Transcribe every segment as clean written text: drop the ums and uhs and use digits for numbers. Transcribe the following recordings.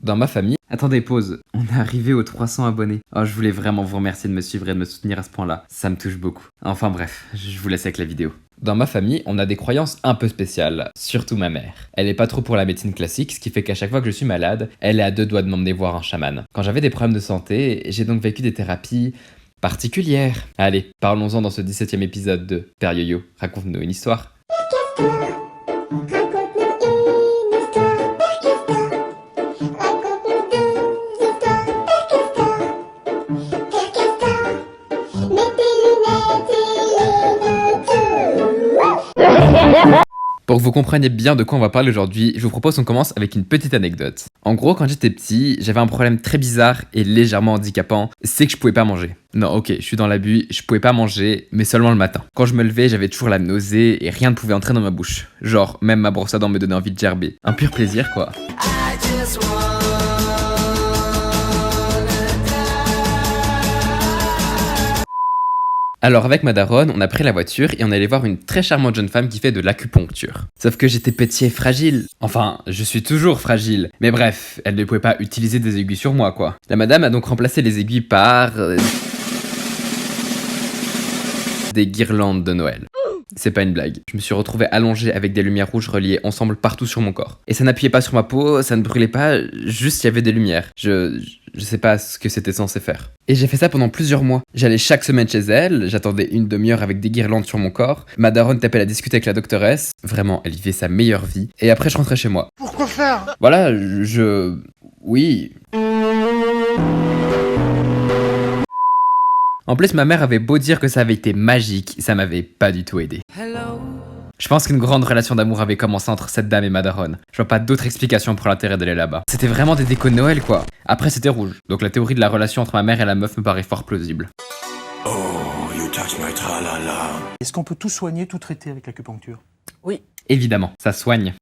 Dans ma famille... Attendez, pause. On est arrivé aux 300 abonnés. Oh, je voulais vraiment vous remercier de me suivre et de me soutenir à ce point-là. Ça me touche beaucoup. Enfin bref, je vous laisse avec la vidéo. Dans ma famille, on a des croyances un peu spéciales, surtout ma mère. Elle est pas trop pour la médecine classique, ce qui fait qu'à chaque fois que je suis malade, elle est à deux doigts de m'emmener voir un chaman. Quand j'avais des problèmes de santé, j'ai donc vécu des thérapies particulières. Allez, parlons-en dans ce 17e épisode de Père Yo-Yo. Raconte-nous une histoire. Pour que vous compreniez bien de quoi on va parler aujourd'hui, je vous propose qu'on commence avec une petite anecdote. En gros, quand j'étais petit, j'avais un problème très bizarre et légèrement handicapant, c'est que je pouvais pas manger. Non, ok, je suis dans l'abus, je pouvais pas manger, mais seulement le matin. Quand je me levais, j'avais toujours la nausée et rien ne pouvait entrer dans ma bouche. Genre, même ma brosse à dents me donnait envie de gerber. Un pur plaisir, quoi. Alors avec ma daronne, on a pris la voiture et on est allé voir une très charmante jeune femme qui fait de l'acupuncture. Sauf que j'étais petit et fragile. Enfin, je suis toujours fragile. Mais bref, elle ne pouvait pas utiliser des aiguilles sur moi, quoi. La madame a donc remplacé les aiguilles par... des guirlandes de Noël. C'est pas une blague. Je me suis retrouvé allongé avec des lumières rouges reliées ensemble partout sur mon corps. Et ça n'appuyait pas sur ma peau, ça ne brûlait pas, juste il y avait des lumières. Je sais pas ce que c'était censé faire. Et j'ai fait ça pendant plusieurs mois. J'allais chaque semaine chez elle, j'attendais une demi-heure avec des guirlandes sur mon corps. Ma daronne t'appelle à discuter avec la doctoresse. Vraiment, elle vivait sa meilleure vie. Et après, je rentrais chez moi. Pourquoi faire? Voilà, oui. En plus, ma mère avait beau dire que ça avait été magique, ça m'avait pas du tout aidé. Je pense qu'une grande relation d'amour avait commencé entre cette dame et ma daronne. Je vois pas d'autre explication pour l'intérêt d'aller là-bas. C'était vraiment des décos de Noël, quoi. Après, c'était rouge. Donc la théorie de la relation entre ma mère et la meuf me paraît fort plausible. Oh, you touch my tralala. Est-ce qu'on peut tout soigner, tout traiter avec l'acupuncture? Oui. Évidemment, ça soigne.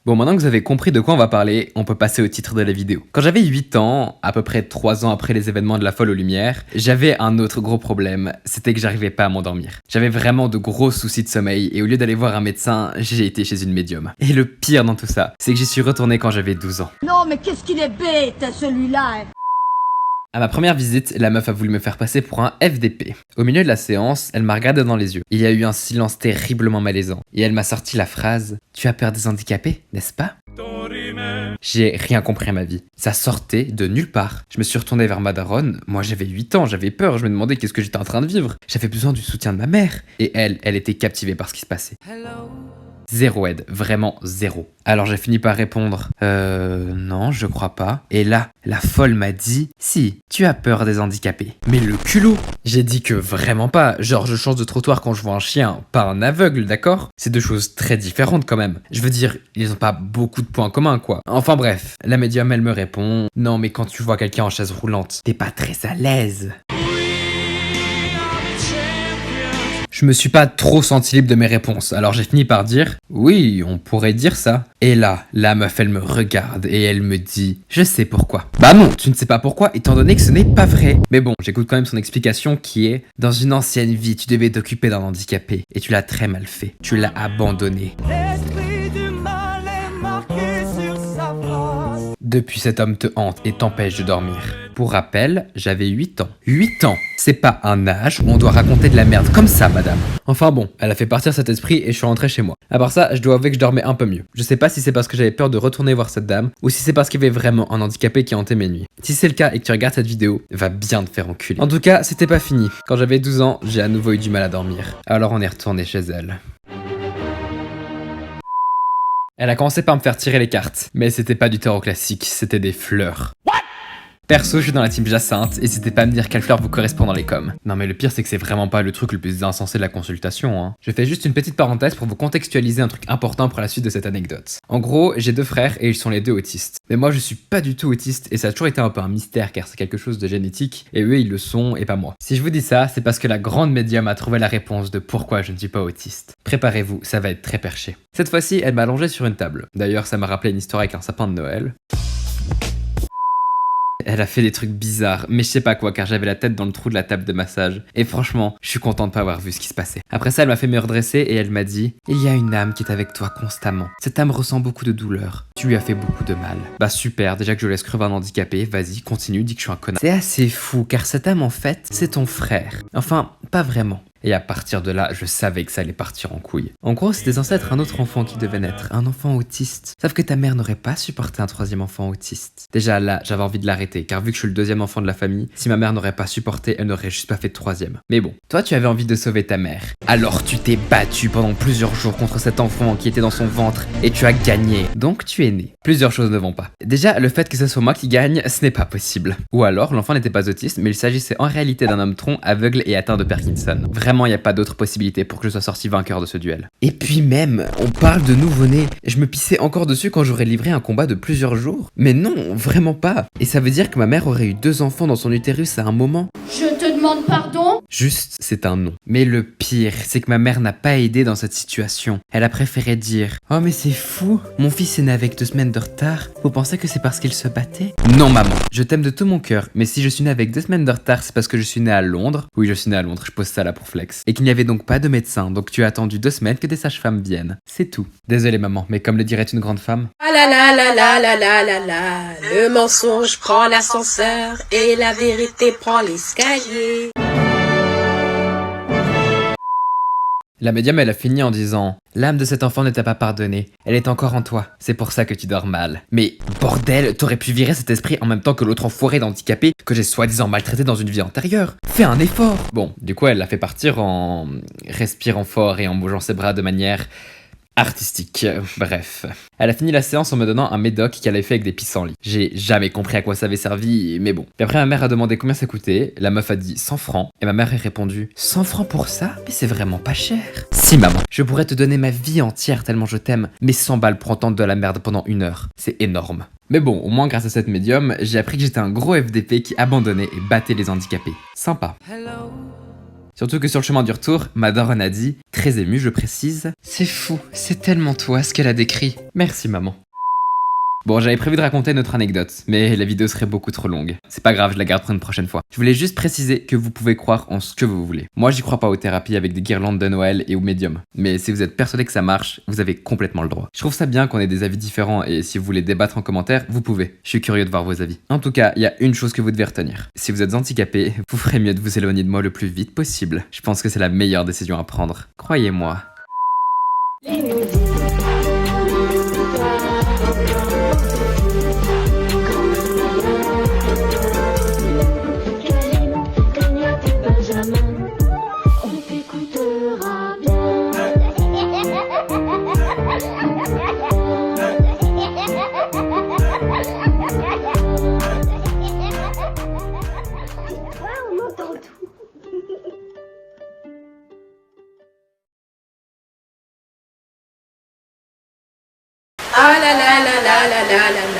Bon, maintenant que vous avez compris de quoi on va parler, on peut passer au titre de la vidéo. Quand j'avais 8 ans, à peu près 3 ans après les événements de la folle aux lumières, j'avais un autre gros problème, c'était que j'arrivais pas à m'endormir. J'avais vraiment de gros soucis de sommeil et au lieu d'aller voir un médecin, j'ai été chez une médium. Et le pire dans tout ça, c'est que j'y suis retourné quand j'avais 12 ans. Non mais qu'est-ce qu'il est bête celui-là. À ma première visite, la meuf a voulu me faire passer pour un FDP. Au milieu de la séance, elle m'a regardé dans les yeux. Il y a eu un silence terriblement malaisant. Et elle m'a sorti la phrase « Tu as peur des handicapés, n'est-ce pas ?» J'ai rien compris à ma vie. Ça sortait de nulle part. Je me suis retourné vers ma daronne. Moi j'avais 8 ans, j'avais peur, je me demandais qu'est-ce que j'étais en train de vivre. J'avais besoin du soutien de ma mère. Et elle était captivée par ce qui se passait. Zéro aide, vraiment zéro. Alors j'ai fini par répondre non, je crois pas. Et là, la folle m'a dit si, tu as peur des handicapés. Mais le culot. J'ai dit que vraiment pas. Genre je change de trottoir quand je vois un chien, pas un aveugle, d'accord? C'est deux choses très différentes quand même. Je veux dire, ils ont pas beaucoup de points communs quoi. Enfin bref, la médium elle me répond non mais quand tu vois quelqu'un en chaise roulante, t'es pas très à l'aise. Je me suis pas trop senti libre de mes réponses, alors j'ai fini par dire « Oui, on pourrait dire ça ». Et là, la meuf, elle me regarde et elle me dit « Je sais pourquoi ». Bah non, tu ne sais pas pourquoi, étant donné que ce n'est pas vrai. Mais bon, j'écoute quand même son explication qui est « Dans une ancienne vie, tu devais t'occuper d'un handicapé et tu l'as très mal fait. Tu l'as abandonné. » Depuis, cet homme te hante et t'empêche de dormir. Pour rappel, j'avais 8 ans. 8 ans! C'est pas un âge où on doit raconter de la merde comme ça, madame. Enfin bon, elle a fait partir cet esprit et je suis rentré chez moi. À part ça, je dois avouer que je dormais un peu mieux. Je sais pas si c'est parce que j'avais peur de retourner voir cette dame ou si c'est parce qu'il y avait vraiment un handicapé qui hantait mes nuits. Si c'est le cas et que tu regardes cette vidéo, va bien te faire enculer. En tout cas, c'était pas fini. Quand j'avais 12 ans, j'ai à nouveau eu du mal à dormir. Alors on est retourné chez elle. Elle a commencé par me faire tirer les cartes, mais c'était pas du tarot classique, c'était des fleurs. Perso, je suis dans la team Jacinthe, n'hésitez pas à me dire quelle fleur vous correspond dans les coms. Non mais le pire c'est que c'est vraiment pas le truc le plus insensé de la consultation, hein. Je fais juste une petite parenthèse pour vous contextualiser un truc important pour la suite de cette anecdote. En gros, j'ai 2 frères et ils sont les 2 autistes. Mais moi je suis pas du tout autiste et ça a toujours été un peu un mystère car c'est quelque chose de génétique et eux ils le sont et pas moi. Si je vous dis ça, c'est parce que la grande médium a trouvé la réponse de pourquoi je ne suis pas autiste. Préparez-vous, ça va être très perché. Cette fois-ci, elle m'a allongé sur une table. D'ailleurs, ça m'a rappelé une histoire avec un sapin de Noël. Elle a fait des trucs bizarres, mais je sais pas quoi, car j'avais la tête dans le trou de la table de massage. Et franchement, je suis content de pas avoir vu ce qui se passait. Après ça, elle m'a fait me redresser et elle m'a dit « Il y a une âme qui est avec toi constamment. Cette âme ressent beaucoup de douleur. Tu lui as fait beaucoup de mal. » Bah super, déjà que je laisse crever un handicapé, vas-y, continue, dis que je suis un connard. C'est assez fou, car cette âme en fait, c'est ton frère. Enfin, pas vraiment. Et à partir de là, je savais que ça allait partir en couille. En gros, c'était censé être un autre enfant qui devait naître, un enfant autiste. Sauf que ta mère n'aurait pas supporté un troisième enfant autiste. Déjà là, j'avais envie de l'arrêter, car vu que je suis le deuxième enfant de la famille, si ma mère n'aurait pas supporté, elle n'aurait juste pas fait de troisième. Mais bon, toi tu avais envie de sauver ta mère. Alors tu t'es battu pendant plusieurs jours contre cet enfant qui était dans son ventre, et tu as gagné. Donc tu es né. Plusieurs choses ne vont pas. Déjà, le fait que ce soit moi qui gagne, ce n'est pas possible. Ou alors, l'enfant n'était pas autiste, mais il s'agissait en réalité d'un homme tronc aveugle et atteint de Parkinson. Vraiment, il n'y a pas d'autre possibilité pour que je sois sorti vainqueur de ce duel. Et puis même, on parle de nouveau-né. Je me pissais encore dessus quand j'aurais livré un combat de plusieurs jours. Mais non, vraiment pas. Et ça veut dire que ma mère aurait eu 2 enfants dans son utérus à un moment. Je te demande pardon? Juste, c'est un non. Mais le pire, c'est que ma mère n'a pas aidé dans cette situation. Elle a préféré dire « Oh mais c'est fou, mon fils est né avec 2 semaines de retard. Vous pensez que c'est parce qu'il se battait ?» Non maman, je t'aime de tout mon cœur, mais si je suis né avec 2 semaines de retard, c'est parce que je suis né à Londres. Oui, je suis né à Londres, je pose ça là pour flex. Et qu'il n'y avait donc pas de médecin, donc tu as attendu 2 semaines que des sages-femmes viennent. C'est tout. Désolé maman, mais comme le dirait une grande femme... Ah la la la la la la la la, le mensonge prend l'ascenseur et la vérité prend l'escalier. La médium, elle a fini en disant « L'âme de cet enfant ne t'a pas pardonné. Elle est encore en toi. C'est pour ça que tu dors mal. » Mais bordel, t'aurais pu virer cet esprit en même temps que l'autre enfoiré d'handicapé que j'ai soi-disant maltraité dans une vie antérieure. Fais un effort. Bon, du coup, elle l'a fait partir en respirant fort et en bougeant ses bras de manière... artistique, bref. Elle a fini la séance en me donnant un médoc qu'elle avait fait avec des pissenlits. J'ai jamais compris à quoi ça avait servi, mais bon. Puis après, ma mère a demandé combien ça coûtait, la meuf a dit 100 francs, et ma mère a répondu 100 francs pour ça? Mais c'est vraiment pas cher. Si maman, je pourrais te donner ma vie entière tellement je t'aime, mais 100 balles pour entendre de la merde pendant 1 heure. C'est énorme. Mais bon, au moins grâce à cette médium, j'ai appris que j'étais un gros FDP qui abandonnait et battait les handicapés. Sympa. Surtout que sur le chemin du retour, ma daronne a dit, très émue je précise, « C'est fou, c'est tellement toi ce qu'elle a décrit. Merci maman. » Bon, j'avais prévu de raconter notre anecdote, mais la vidéo serait beaucoup trop longue. C'est pas grave, je la garde pour une prochaine fois. Je voulais juste préciser que vous pouvez croire en ce que vous voulez. Moi, j'y crois pas aux thérapies avec des guirlandes de Noël et aux médiums. Mais si vous êtes persuadé que ça marche, vous avez complètement le droit. Je trouve ça bien qu'on ait des avis différents et si vous voulez débattre en commentaire, vous pouvez. Je suis curieux de voir vos avis. En tout cas, il y a une chose que vous devez retenir. Si vous êtes handicapé, vous ferez mieux de vous éloigner de moi le plus vite possible. Je pense que c'est la meilleure décision à prendre. Croyez-moi. Ah la la la la la la la